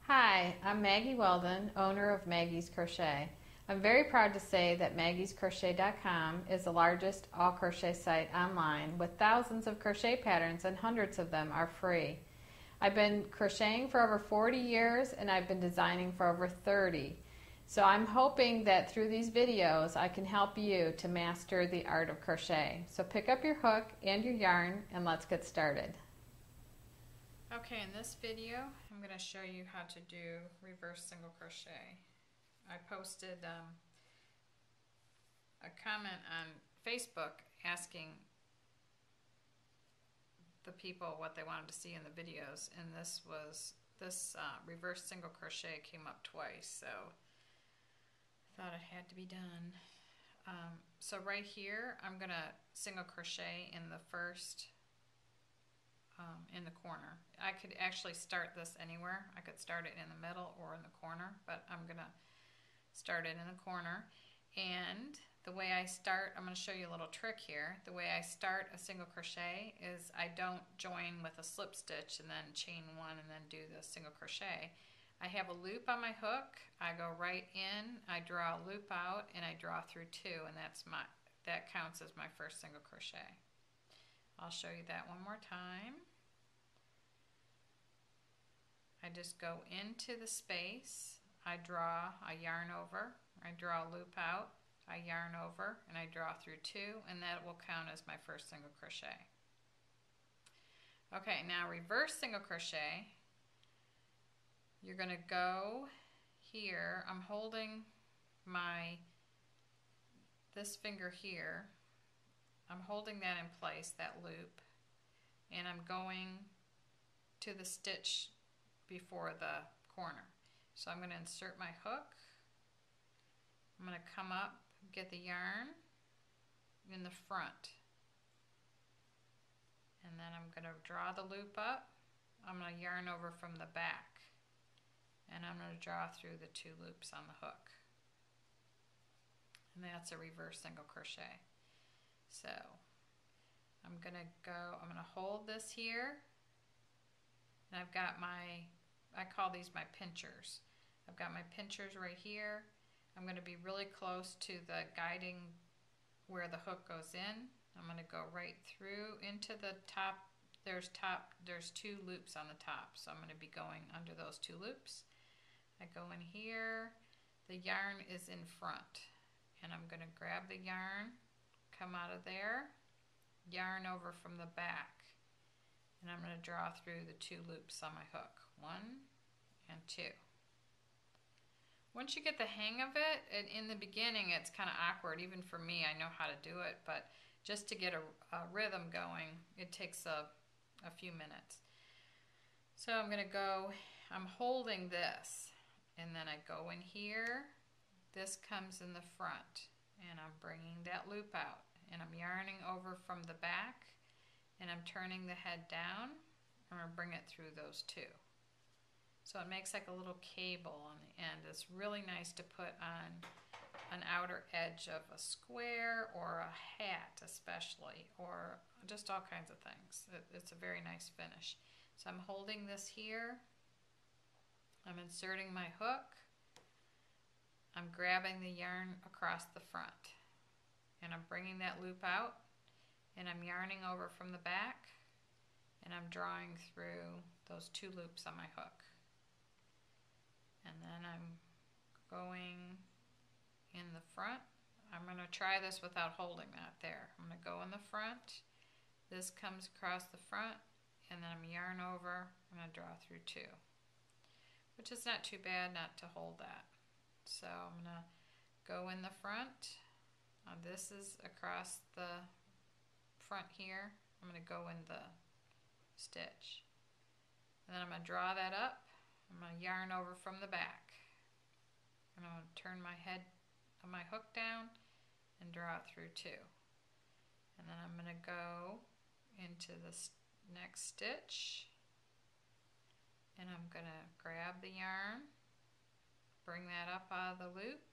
Hi, I'm Maggie Weldon, owner of Maggie's Crochet. I'm very proud to say that maggiescrochet.com is the largest all-crochet site online with thousands of crochet patterns and hundreds of them are free. I've been crocheting for over 40 years and I've been designing for over 30. So I'm hoping that through these videos I can help you to master the art of crochet. So pick up your hook and your yarn and let's get started. Okay, in this video I'm going to show you how to do reverse single crochet. I posted a comment on Facebook asking the people what they wanted to see in the videos, and this reverse single crochet came up twice, so I thought it had to be done. So right here I'm going to single crochet in the first in the corner. I could actually start this anywhere. I could start it in the middle or in the corner, but I'm gonna start it in the corner. And the way I start, I'm going to show you a little trick here. The way I start a single crochet is I don't join with a slip stitch and then chain one and then do the single crochet. I have a loop on my hook. I go right in, I draw a loop out, and I draw through two, and that counts as my first single crochet. I'll show you that one more time. I just go into the space, I draw a yarn over, I draw a loop out, I yarn over, and I draw through two, and that will count as my first single crochet. Okay, now reverse single crochet, you're going to go here, I'm holding this finger here, I'm holding that in place, that loop, and I'm going to the stitch before the corner. So I'm going to insert my hook, I'm going to come up, get the yarn in the front, and then I'm going to draw the loop up, I'm going to yarn over from the back, and I'm going to draw through the two loops on the hook. And that's a reverse single crochet. So I'm going to hold this here, and I've got I call these my pinchers. I've got my pinchers right here. I'm going to be really close to the guiding where the hook goes in. I'm going to go right through into the top. There's two loops on the top, so I'm going to be going under those two loops. I go in here, the yarn is in front, and I'm going to grab the yarn, come out of there, yarn over from the back, and I'm going to draw through the two loops on my hook, 1 and 2. Once you get the hang of it, and in the beginning it's kind of awkward, even for me, I know how to do it, but just to get a rhythm going, it takes a few minutes. So I'm going to go, I'm holding this, and then I go in here, this comes in the front, and I'm bringing that loop out, and I'm yarning over from the back, and I'm turning the head down, and I'll bring it through those two. So it makes like a little cable on the end. It's really nice to put on an outer edge of a square or a hat especially, or just all kinds of things. It's a very nice finish. So I'm holding this here, I'm inserting my hook, I'm grabbing the yarn across the front, and I'm bringing that loop out, and I'm yarning over from the back, and I'm drawing through those two loops on my hook. And then I'm going in the front. I'm going to try this without holding that there. I'm going to go in the front, this comes across the front, and then I'm yarn over, and I draw through two, which is not too bad not to hold that. So I'm going to go in the front. This is across the front here. I'm going to go in the stitch. And then I'm going to draw that up. I'm going to yarn over from the back. And I'm going to turn my head of my hook down and draw it through two. And then I'm going to go into the next stitch. And I'm going to grab the yarn, bring that up out of the loop,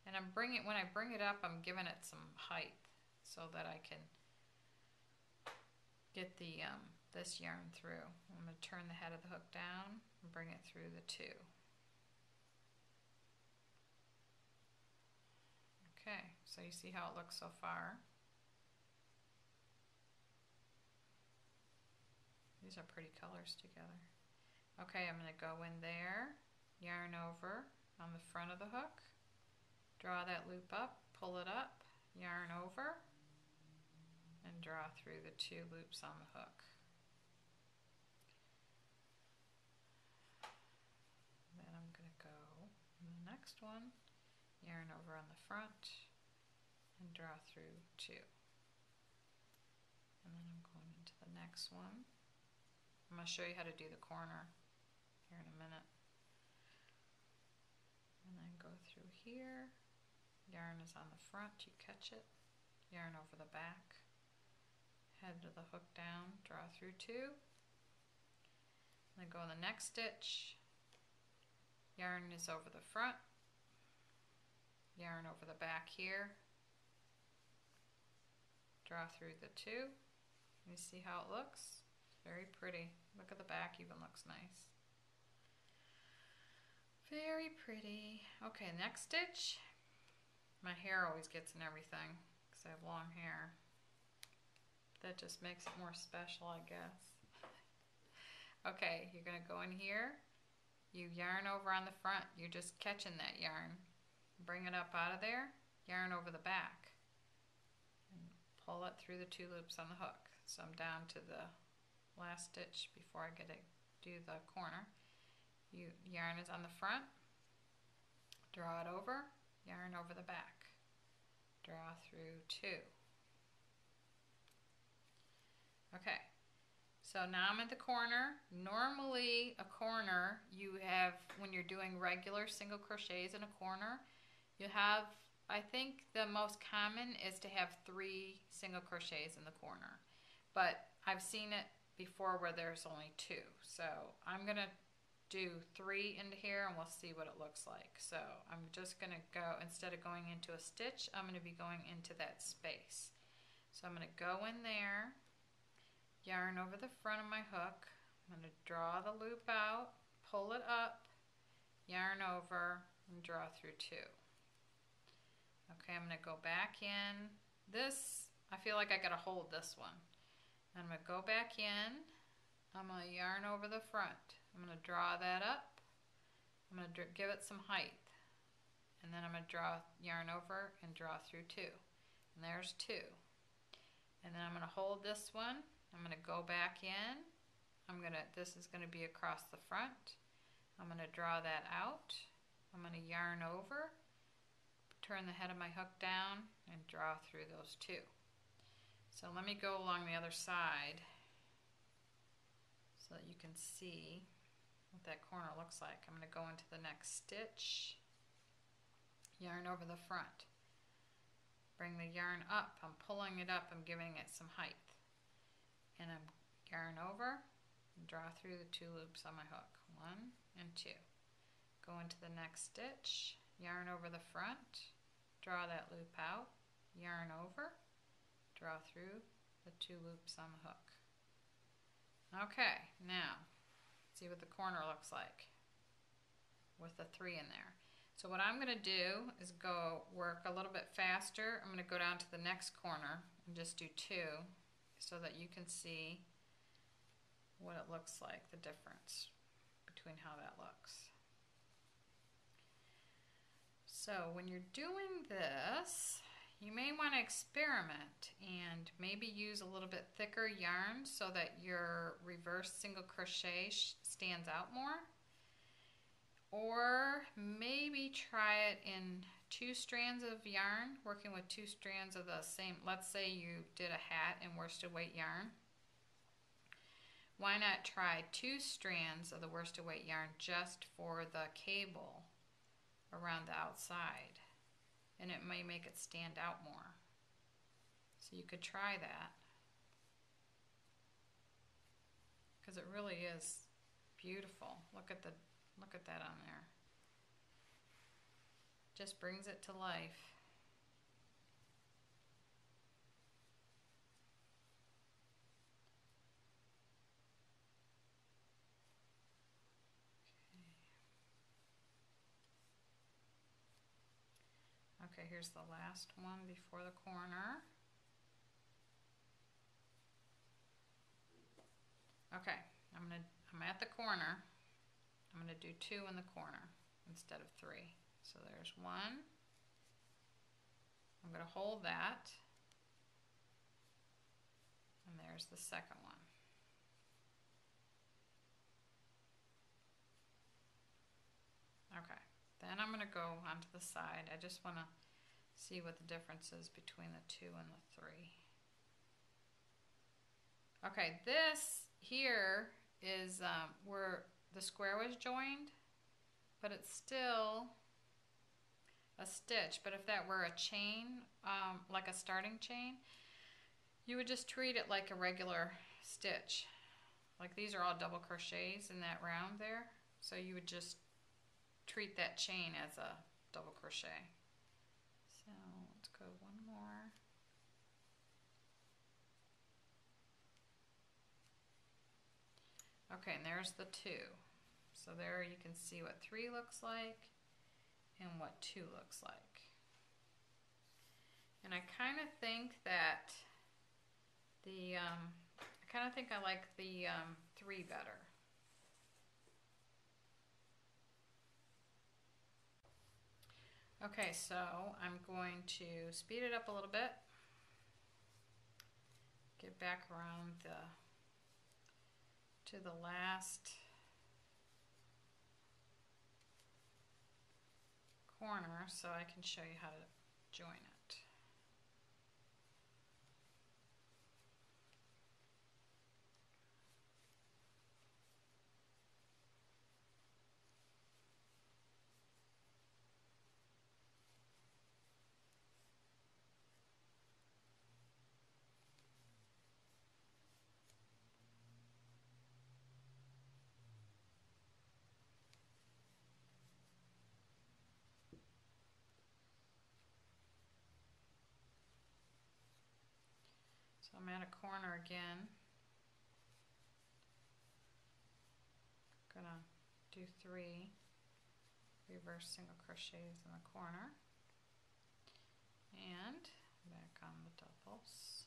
and when I bring it up, I'm giving it some height so that I can get the this yarn through. I'm going to turn the head of the hook down and bring it through the 2. Okay, so you see how it looks so far. These are pretty colors together. Okay, I'm going to go in there, yarn over on the front of the hook, draw that loop up, pull it up, yarn over, and draw through the 2 loops on the hook. Then I'm going to go in the next one, yarn over on the front, and draw through 2. And then I'm going into the next one. I'm going to show you how to do the corner here in a minute. And then go through here. Yarn is on the front, you catch it. Yarn over the back. Head of the hook down, draw through 2. Then go in the next stitch. Yarn is over the front. Yarn over the back here. Draw through the 2. You see how it looks? Very pretty. Look at the back, even looks nice. Very pretty. Okay, next stitch. My hair always gets in everything because I have long hair. That just makes it more special, I guess. Okay, you're going to go in here. You yarn over on the front. You're just catching that yarn. Bring it up out of there. Yarn over the back. And pull it through the 2 loops on the hook. So I'm down to the last stitch before I get to do the corner. Yarn is on the front, draw it over, yarn over the back, draw through 2. Okay, so now I'm at the corner. Normally a corner you have, when you're doing regular single crochets in a corner, you have, I think the most common is to have 3 single crochets in the corner, but I've seen it before where there's only 2. So I'm going to do 3 into here and we'll see what it looks like. So I'm just going to go, instead of going into a stitch, I'm going to be going into that space. So I'm going to go in there, yarn over the front of my hook, I'm going to draw the loop out, pull it up, yarn over, and draw through 2. Okay, I'm going to go back in. This, I feel like I got to hold this one. I'm going to go back in, I'm going to yarn over the front, I'm going to draw that up, I'm going to give it some height, and then I'm going to yarn over and draw through 2. And there's 2. And then I'm going to hold this one, I'm going to go back in, this is going to be across the front, I'm going to draw that out, I'm going to yarn over, turn the head of my hook down, and draw through those 2. So let me go along the other side so that you can see what that corner looks like. I'm going to go into the next stitch, yarn over the front, bring the yarn up, I'm pulling it up, I'm giving it some height, and I'm yarn over and draw through the 2 loops on my hook, 1 and 2. Go into the next stitch, yarn over the front, draw that loop out, yarn over, draw through the 2 loops on the hook. Okay, now see what the corner looks like with the 3 in there. So what I'm going to do is go work a little bit faster. I'm going to go down to the next corner and just do 2 so that you can see what it looks like, the difference between how that looks. So when you're doing this, you may want to experiment and maybe use a little bit thicker yarn so that your reverse single crochet stands out more. Or maybe try it in 2 strands of yarn, working with 2 strands of the same, let's say you did a hat in worsted weight yarn. Why not try 2 strands of the worsted weight yarn just for the cable around the outside? And it may make it stand out more. So you could try that, because it really is beautiful. Look at that on there. Just brings it to life. Okay, here's the last one before the corner. Okay, I'm at the corner. I'm gonna do 2 in the corner instead of 3. So there's 1. I'm gonna hold that. And there's the second one. Okay, then I'm gonna go onto the side. I just wanna see what the difference is between the 2 and the 3. Okay, this here is where the square was joined, but it's still a stitch. But if that were a chain, like a starting chain, you would just treat it like a regular stitch. Like these are all double crochets in that round there, so you would just treat that chain as a double crochet. So let's go one more. Okay, and there's the 2. So there you can see what 3 looks like and what 2 looks like. And I kind of think that I like the 3 better. Okay, so I'm going to speed it up a little bit. Get back around to the last corner so I can show you how to join it. So I'm at a corner again. Gonna do 3 reverse single crochets in the corner and back on the doubles.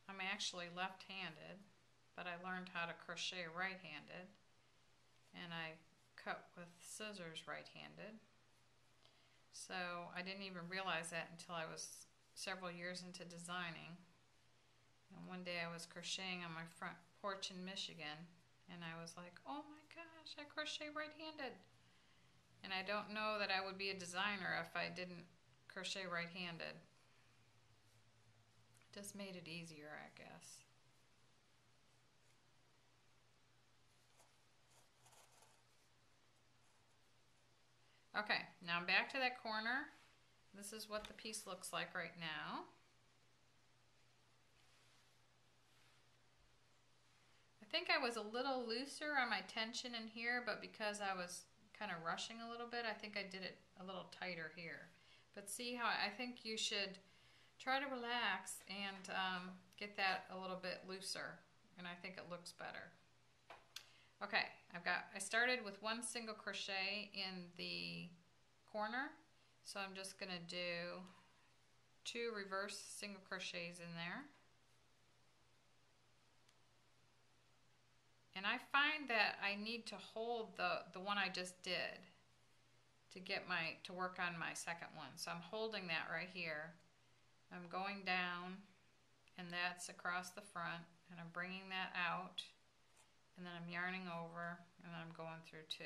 I'm actually left-handed, but I learned how to crochet right-handed, and I cut with scissors right-handed. So I didn't even realize that until I was several years into designing. And one day I was crocheting on my front porch in Michigan, and I was like, oh my gosh, I crochet right-handed. And I don't know that I would be a designer if I didn't crochet right-handed. Just made it easier, I guess. Okay, now I'm back to that corner. This is what the piece looks like right now. I think I was a little looser on my tension in here, but because I was kind of rushing a little bit, I think I did it a little tighter here. But see how I think you should try to relax and get that a little bit looser, and I think it looks better. Okay, I started with 1 single crochet in the corner, so I'm just going to do 2 reverse single crochets in there. And I find that I need to hold the one I just did to work on my second one. So I'm holding that right here. I'm going down, and that's across the front, and I'm bringing that out, and then I'm yarning over, and then I'm going through 2.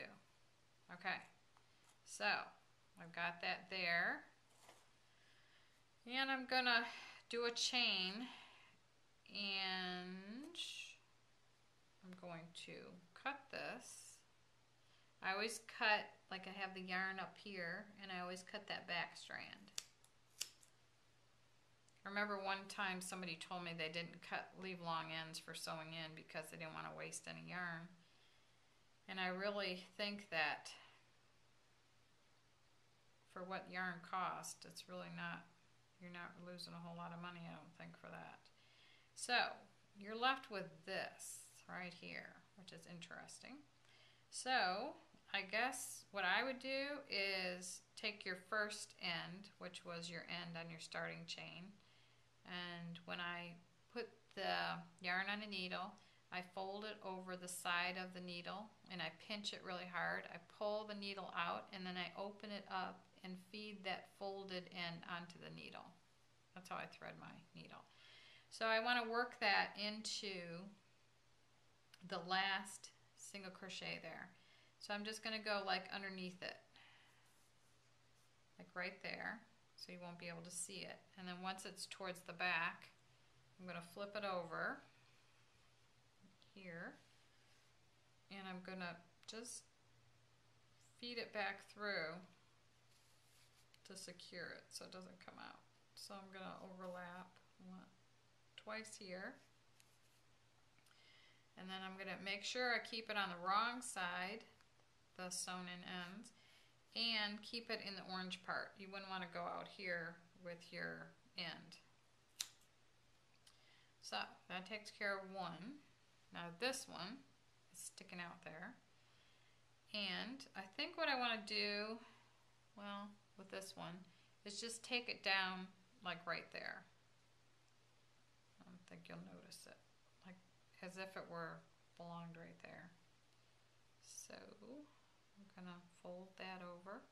Okay, so I've got that there, and I'm gonna do a chain, and I'm going to cut this. I always cut, like I have the yarn up here, and I always cut that back strand. I remember one time somebody told me they didn't leave long ends for sewing in because they didn't want to waste any yarn. And I really think that for what yarn cost, it's really not, you're not losing a whole lot of money, I don't think, for that. So you're left with this right here, which is interesting. So I guess what I would do is take your first end, which was your end on your starting chain, and when I put the yarn on a needle, I fold it over the side of the needle and I pinch it really hard. I pull the needle out and then I open it up and feed that folded end onto the needle. That's how I thread my needle. So I want to work that into the last single crochet there. So I'm just going to go like underneath it, like right there, so you won't be able to see it. And then once it's towards the back, I'm going to flip it over here, and I'm going to just feed it back through to secure it so it doesn't come out. So I'm going to overlap twice here, and then I'm going to make sure I keep it on the wrong side, the sewn in ends, and keep it in the orange part. You wouldn't want to go out here with your end. So that takes care of one. Now this one is sticking out there, and I think what I want to do, well, with this one, is just take it down like right there. I don't think you'll notice it, like as if it were belonged right there. So I'm gonna fold that over,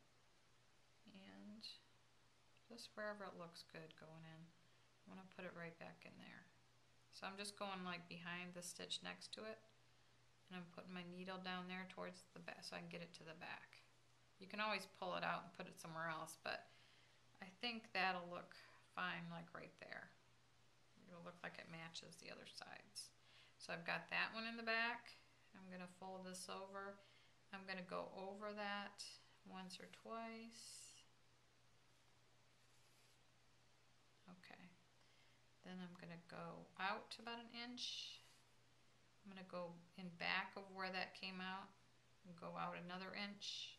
and just wherever it looks good going in, I'm gonna put it right back in there. So I'm just going like behind the stitch next to it, and I'm putting my needle down there towards the back so I can get it to the back. You can always pull it out and put it somewhere else, but I think that'll look fine like right there. It'll look like it matches the other sides. So I've got that one in the back. I'm going to fold this over. I'm going to go over that once or twice. Okay. Then I'm going to go out about an inch. I'm going to go in back of where that came out and go out another inch.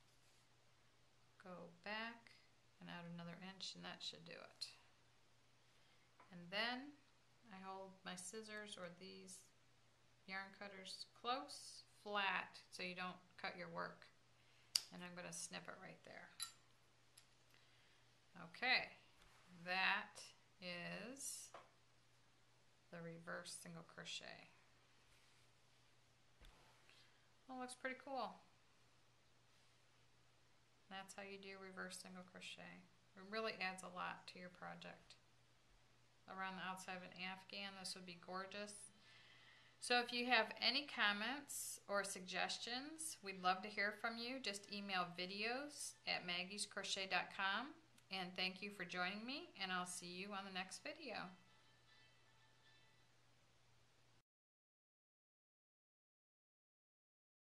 Go back and out another inch, and that should do it. And then I hold my scissors or these yarn cutters close, flat, so you don't cut your work. And I'm going to snip it right there. Okay, that is the reverse single crochet. Well, looks pretty cool. That's how you do reverse single crochet. It really adds a lot to your project. Around the outside of an afghan, this would be gorgeous. So if you have any comments or suggestions, we'd love to hear from you. Just email videos@maggiescrochet.com. And thank you for joining me, and I'll see you on the next video.